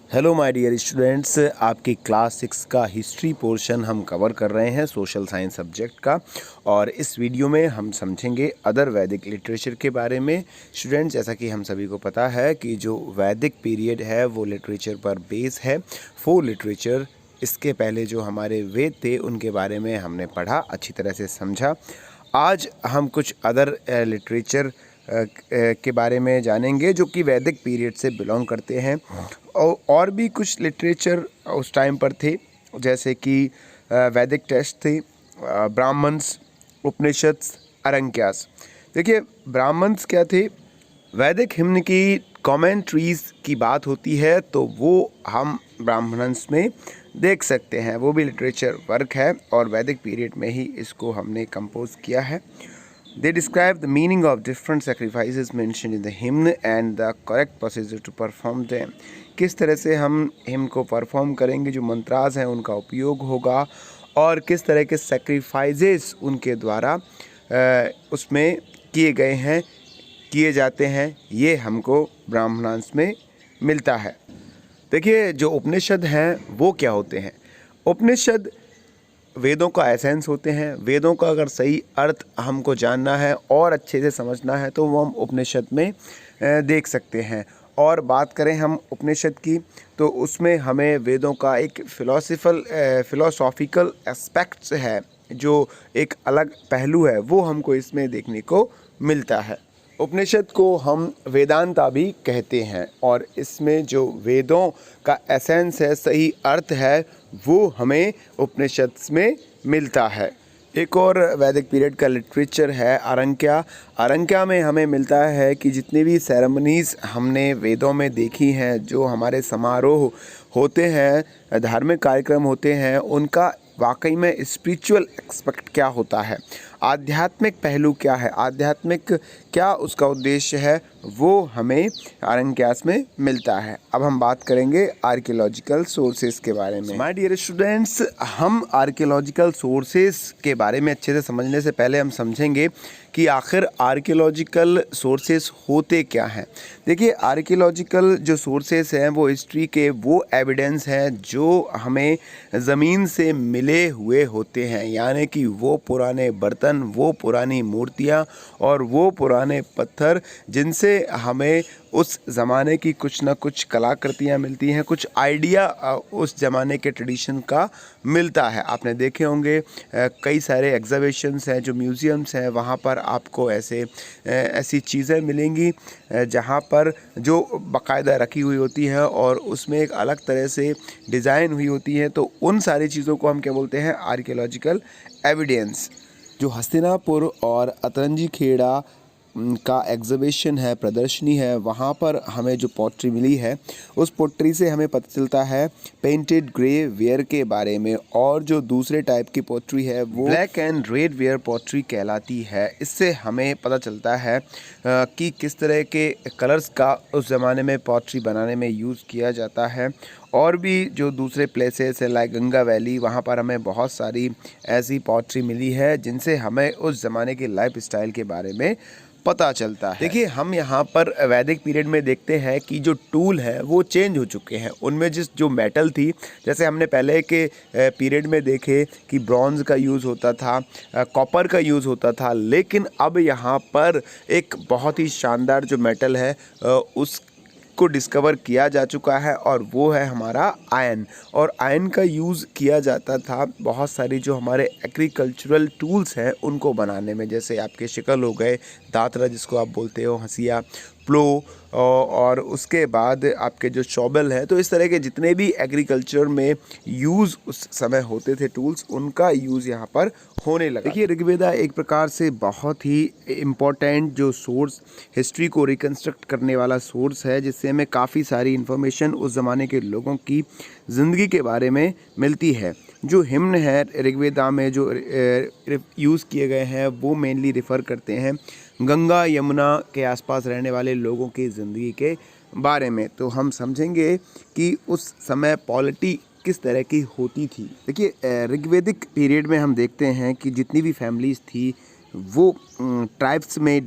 Hello my dear students, आपकी class 6 का history portion हम कवर कर रहे हैं सोशल साइंस सब्जेक्ट का। और इस वीडियो में हम समझेंगे अदर वैदिक लिटरेचर के बारे में। स्टूडेंट्स, जैसा कि हम सभी को पता है कि जो वैदिक पीरियड है वो लिटरेचर पर बेस है। 4 लिटरेचर, इसके पहले जो हमारे वेद थे उनके बारे में हमने पढ़ा, अच्छी तरह से समझा। आज हम कुछ अदर लिटरेचर के बारे में जानेंगे जो कि वैदिक पीरियड से बिलोंग करते हैं। और भी कुछ लिटरेचर उस टाइम पर थे, जैसे कि वैदिक टेक्स्ट थे, ब्राह्मण्स, उपनिषद, अरंक्यास। देखिए, ब्राह्मण्स क्या थे? वैदिक हिम्न की कमेंट्रीज़ की बात होती है तो वो हम ब्राह्मण्स में देख सकते हैं। वो भी लिटरेचर वर्क है और वैदिक पीरियड में ही इसको हमने कंपोज किया है। They describe the meaning of different sacrifices mentioned in the hymn and the correct procedure to perform them. किस तरह से हम हिम को परफॉर्म करेंगे, जो मंत्रास हैं उनका उपयोग होगा और किस तरह के सेक्रीफाइसेस उनके द्वारा उसमें किए जाते हैं, ये हमको ब्राह्मणांश में मिलता है। देखिए, जो उपनिषद हैं वो क्या होते हैं? उपनिषद वेदों का एसेंस होते हैं। वेदों का अगर सही अर्थ हमको जानना है और अच्छे से समझना है तो वो हम उपनिषद में देख सकते हैं। और बात करें हम उपनिषद की तो उसमें हमें वेदों का एक फिलोसॉफिकल एस्पेक्ट्स है, जो एक अलग पहलू है, वो हमको इसमें देखने को मिलता है। उपनिषद को हम वेदांता भी कहते हैं और इसमें जो वेदों का एसेंस है, सही अर्थ है, वो हमें उपनिषद में मिलता है। एक और वैदिक पीरियड का लिटरेचर है अरंक्या। अरंक्या में हमें मिलता है कि जितनी भी सेरेमनीज़ हमने वेदों में देखी हैं, जो हमारे समारोह होते हैं, धार्मिक कार्यक्रम होते हैं, उनका वाकई में स्पिरिचुअल एक्सपेक्ट क्या होता है, आध्यात्मिक पहलू क्या है, आध्यात्मिक क्या उसका उद्देश्य है, वो हमें अरंक्यास में मिलता है। अब हम बात करेंगे आर्कियोलॉजिकल सोर्सेज के बारे में। माय डियर स्टूडेंट्स, हम आर्कियोलॉजिकल सोर्सेज के बारे में अच्छे से समझने से पहले हम समझेंगे कि आखिर आर्कियोलॉजिकल सोर्सेज होते क्या हैं। देखिए, आर्कियोलॉजिकल जो सोर्सेज हैं वो हिस्ट्री के वो एविडेंस हैं जो हमें ज़मीन से मिले हुए होते हैं, यानी कि वो पुराने बर्तन, वो पुरानी मूर्तियाँ और वो पुराने पत्थर जिनसे हमें उस ज़माने की कुछ ना कुछ कलाकृतियाँ मिलती हैं, कुछ आइडिया उस ज़माने के ट्रेडिशन का मिलता है। आपने देखे होंगे कई सारे एग्जीबिशंस हैं, जो म्यूज़ियम्स हैं, वहाँ पर आपको ऐसी चीज़ें मिलेंगी जहाँ पर जो बाकायदा रखी हुई होती है और उसमें एक अलग तरह से डिज़ाइन हुई होती है। तो उन सारी चीज़ों को हम क्या बोलते हैं? Archaeological evidence. जो हस्तिनापुर और अतरंजी खेड़ा का एग्जीबिशन है, प्रदर्शनी है, वहाँ पर हमें जो पॉटरी मिली है उस पॉटरी से हमें पता चलता है पेंटेड ग्रे वेयर के बारे में। और जो दूसरे टाइप की पॉटरी है वो black and red ware pottery कहलाती है। इससे हमें पता चलता है कि किस तरह के कलर्स का उस ज़माने में पॉटरी बनाने में यूज़ किया जाता है। और भी जो दूसरे प्लेसेस है लाइक गंगा वैली, वहाँ पर हमें बहुत सारी ऐसी पॉटरी मिली है जिनसे हमें उस ज़माने के लाइफ स्टाइल के बारे में पता चलता है। देखिए, हम यहाँ पर वैदिक पीरियड में देखते हैं कि जो टूल है वो चेंज हो चुके हैं। उनमें जो मेटल थी, जैसे हमने पहले के पीरियड में देखे कि ब्रॉन्ज़ का यूज़ होता था, कॉपर का यूज़ होता था, लेकिन अब यहाँ पर एक बहुत ही शानदार जो मेटल है उस को डिस्कवर किया जा चुका है और वो है हमारा आयरन। और आयरन का यूज़ किया जाता था बहुत सारी जो हमारे एग्रीकल्चरल टूल्स हैं उनको बनाने में, जैसे आपके शिकल हो गए, दातरा जिसको आप बोलते हो, हंसिया, प्लो, और उसके बाद आपके जो शॉबल है। तो इस तरह के जितने भी एग्रीकल्चर में यूज़ उस समय होते थे टूल्स, उनका यूज़ यहाँ पर होने लगा। देखिए, ऋग्वेदा एक प्रकार से बहुत ही इम्पोर्टेंट जो सोर्स, हिस्ट्री को रिकन्स्ट्रक्ट करने वाला सोर्स है, जिससे हमें काफ़ी सारी इन्फॉर्मेशन उस ज़माने के लोगों की ज़िंदगी के बारे में मिलती है। जो हिम्न है ऋग्वेदा में जो यूज़ किए गए हैं वो मेनली रिफ़र करते हैं गंगा यमुना के आसपास रहने वाले लोगों की ज़िंदगी के बारे में। तो हम समझेंगे कि उस समय पॉलिटी किस तरह की होती थी। देखिए, ऋग्वेदिक पीरियड में हम देखते हैं कि जितनी भी फैमिलीज़ थी वो ट्राइब्स में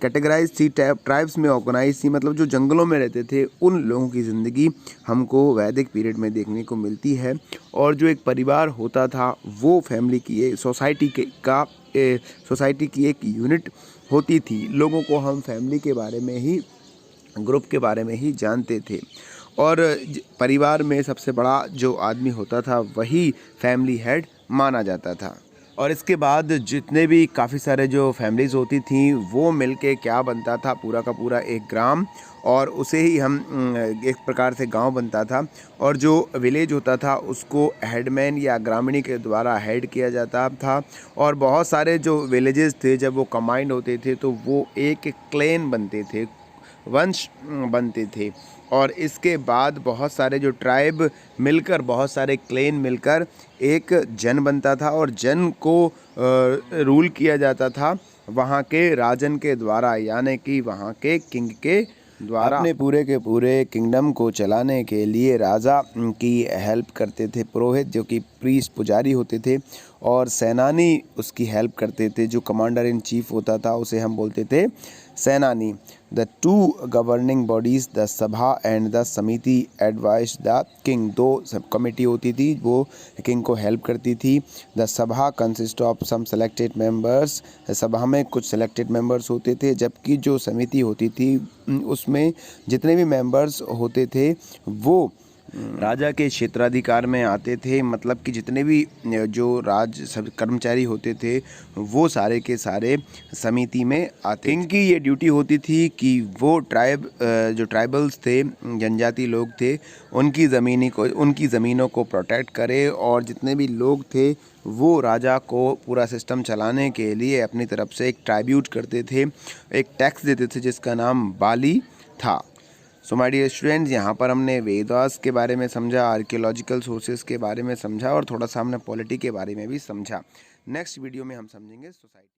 कैटेगराइज थी, ट्राइब्स में ऑर्गेनाइज थी, मतलब जो जंगलों में रहते थे उन लोगों की ज़िंदगी हमको वैदिक पीरियड में देखने को मिलती है। और जो एक परिवार होता था वो फैमिली की सोसाइटी की एक यूनिट होती थी। लोगों को हम फैमिली के बारे में ही, ग्रुप के बारे में ही जानते थे। और परिवार में सबसे बड़ा जो आदमी होता था वही फैमिली हेड माना जाता था। और इसके बाद जितने भी काफ़ी सारे जो फैमिलीज़ होती थी वो मिलके क्या बनता था, पूरा का पूरा एक ग्राम, और उसे ही हम एक प्रकार से गांव बनता था। और जो विलेज होता था उसको हेडमैन या ग्रामीणी के द्वारा हेड किया जाता था। और बहुत सारे जो विलेजेस थे जब वो कंबाइंड होते थे तो वो एक क्लैन बनते थे, वंश बनते थे। और इसके बाद बहुत सारे जो ट्राइब मिलकर, बहुत सारे क्लैन मिलकर एक जन बनता था, और जन को रूल किया जाता था वहाँ के राजन के द्वारा, यानी कि वहाँ के किंग के द्वारा। अपने पूरे के पूरे किंगडम को चलाने के लिए राजा की हेल्प करते थे पुरोहित, जो कि प्रीस्ट पुजारी होते थे, और सेनानी उसकी हेल्प करते थे। जो कमांडर इन चीफ होता था उसे हम बोलते थे सेनानी। The two governing bodies, the सभा एंड द समिति, एडवाइज द किंग। दो सब कमेटी होती थी वो किंग को हेल्प करती थी। The sabha consist of some selected members, सभा में कुछ सेलेक्टेड मेंबर्स होते थे, जबकि जो समिति होती थी उसमें जितने भी मेंबर्स होते थे वो राजा के क्षेत्राधिकार में आते थे। मतलब कि जितने भी जो सब कर्मचारी होते थे वो सारे के सारे समिति में आते। इनकी ये ड्यूटी होती थी कि वो जो ट्राइबल्स थे, जनजाति लोग थे, उनकी ज़मीनों को प्रोटेक्ट करे। और जितने भी लोग थे वो राजा को पूरा सिस्टम चलाने के लिए अपनी तरफ से एक ट्राइब्यूट करते थे, एक टैक्स देते थे जिसका नाम बाली था। सो माय डियर स्टूडेंट्स, यहाँ पर हमने वेदास के बारे में समझा, आर्कियोलॉजिकल सोर्सेज के बारे में समझा, और थोड़ा सा हमने पॉलिटी के बारे में भी समझा। नेक्स्ट वीडियो में हम समझेंगे सोसाइटी।